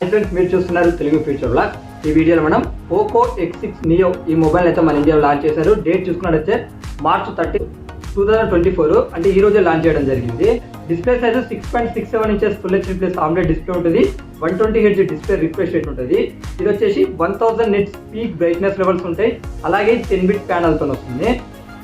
Friends మీరు చూస్తున్నారు Telugu future blog. ఈ వీడియోలో మనం పోకో X6 నియో ఈ మొబైల్ అయితే మన ఇండియాలో లాంచ్ చేశారు. డేట్ చూసుకున్నట్లయితే మార్చ్ 30, 2024 అంటే ఈ రోజే లాంచ్ చేయడం జరిగింది. Display size 6.67 inches full HD plus omelette display ఉంటుంది. 120 Hz డిస్ప్లే రిఫ్రెష్ రేట్ ఉంటుంది. ఇది వచ్చేసి 1000 నిట్స్ పీక్ బ్రైట్నెస్ లెవెల్స్ ఉంటాయి. అలాగే 10 బిట్ ప్యానల్ తో వస్తుంది.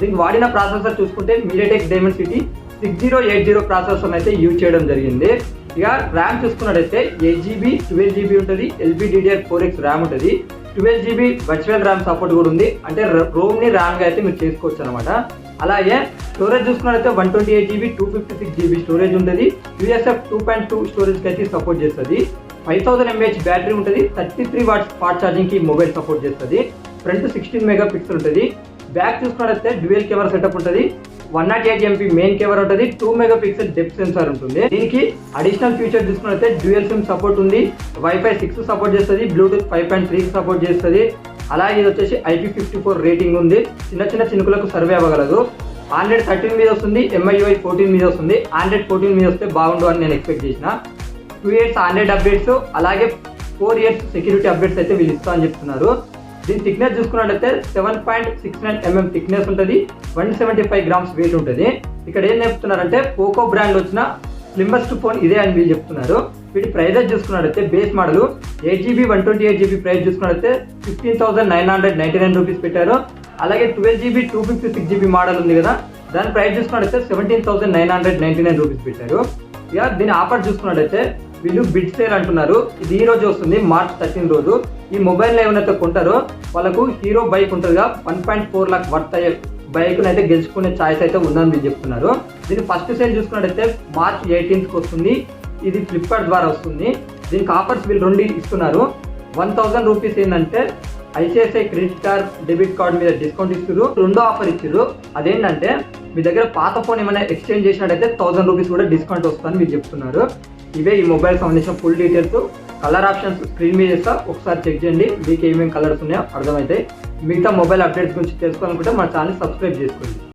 దీనికి వాడిన ప్రాసెసర్ చూసుకుంటే MediaTek Dimensity 6080 ప్రాసెసర్ అయితే యూజ్ చేయడం జరిగింది. ఇక ర్యామ్ చూసుకున్నట్టయితే 8GB 12GB ఉంటుంది. LPDDR4X ర్యామ్ ఉంటుంది. 12GB వర్చువల్ ర్యామ్ సపోర్ట్ కూడా ఉంది. అంటే రోమ్ ని ర్యామ్ గా అయితే మీరు చేసుకోవచ్చు అనమాట. అలాగే స్టోరేజ్ చూసుకున్నట్లయితే 128GB 256GB స్టోరేజ్ ఉంటుంది. USF 2.2 స్టోరేజ్ కి అయితే సపోర్ట్ చేస్తుంది. 5000 mAh బ్యాటరీ ఉంటుంది. 33 వాట్స్ ఫాస్ట్ ఛార్జింగ్ కి మొబైల్ సపోర్ట్ చేస్తుంది. ఫ్రంట్ 16 మెగాపిక్సెల్ ఉంటుంది. బ్యాక్ చూసుకున్నట్లయితే డ్యూయల్ కెమెరా సెటప్ ఉంటుంది. 108 MP మెయిన్ కెమెరా ఉంటుంది. 2 మెగాపిక్సెల్ డెప్త్ సెన్సార్ ఉంటుంది. దీనికి అడిషనల్ ఫీచర్ చూసుకున్నట్లయితే డ్యూయల్ సిమ్ సపోర్ట్ ఉంది. వైఫై 6 సపోర్ట్ చేస్తుంది. బ్లూటూత్ 5.3 సపోర్ట్ చేస్తుంది. అలాగే ఇది వచ్చేసి IP54 రేటింగ్ ఉంది. చిన్న చినుకులకు సర్వే అవ్వగలదు. Android 13 మీద వస్తుంది. MIUI 14 మీద వస్తుంది. Android 14 మీద వస్తే బాగుండు అని నేను ఎక్స్పెక్ట్ చేసిన. 2 years Android అప్డేట్స్ అలాగే 4 years సెక్యూరిటీ అప్డేట్స్ అయితే వీళ్ళు ఇస్తా అని చెప్తున్నారు. దీని థిక్నెస్ చూసుకున్నట్లయితే 7.69 mm థిక్నెస్ ఉంటుంది. 175 గ్రామ్స్ వెయిట్ ఉంటుంది. ఇక్కడ ఏం చెప్తున్నారంటే పోకో బ్రాండ్ వచ్చిన స్లిమ్మెస్ట్ ఫోన్ ఇదే అని వీళ్ళు చెప్తున్నారు. వీటి ప్రైజెస్ చూసుకున్నట్లయితే base model 8GB 128GB price చూసుకున్నట్లయితే 15,999 రూపీస్ పెట్టారు. అలాగే 12GB 256GB మోడల్ ఉంది కదా, దాని ప్రైస్ చూసుకున్నట్లయితే 17,999 రూపీస్ పెట్టారు. ఇక దీని ఆఫర్ చూసుకున్నట్లయితే వీళ్ళు బిడ్ సేల్ అంటున్నారు. ఇది ఈ రోజు వస్తుంది మార్చ్ 13 రోజు. ఈ మొబైల్ ఏమైనా కొంటారో వాళ్ళకు హీరో బైక్ ఉంటుందిగా 1.4 లాక్ వర్త్ అయ్యే బైక్ అయితే గెలుచుకునే ఛాయిస్ అయితే ఉందని మీరు చెప్తున్నారు. దీని ఫస్ట్ సేల్ చూసుకున్నట్టయితే మార్చ్ 18కి వస్తుంది. ఇది ఫ్లిప్కార్ట్ ద్వారా వస్తుంది. దీనికి ఆఫర్స్ వీళ్ళు 2 ఇస్తున్నారు. 1000 రూపీస్ ఏంటంటే ICICI credit card debit card మీద డిస్కౌంట్ ఇస్తారు. రెండో ఆఫర్ ఇచ్చారు. అదేంటంటే మీ దగ్గర పాత ఫోన్ ఏమైనా ఎక్స్చేంజ్ చేసినట్టయితే 1000 రూపీస్ కూడా డిస్కౌంట్ వస్తుందని మీరు చెప్తున్నారు. ఇవే ఈ మొబైల్ సంబంధించిన full details. Colour options screen మీద చేస్తా, ఒకసారి చెక్ చేయండి. మీకు ఏమేమి కలర్స్ ఉన్నాయో అర్థమవుతాయి. మిగతా మొబైల్ అప్డేట్స్ గురించి తెలుసుకోవాలనుకుంటే మన ఛానల్ సబ్స్క్రైబ్ చేసుకోండి.